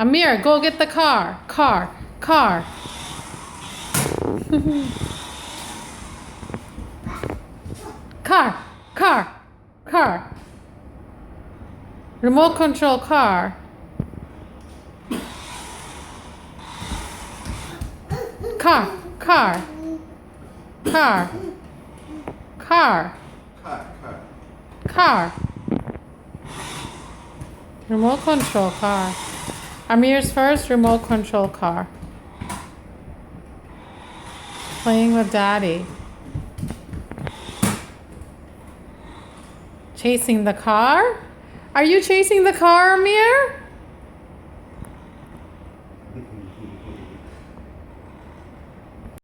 Ameer, go get the car. Car. Car. Car. Car. Car. Remote control car. Car. Car. Car. Car. Car. Remote control car. Ameer's first remote control car. Playing with daddy. Chasing the car? Are you chasing the car, Ameer?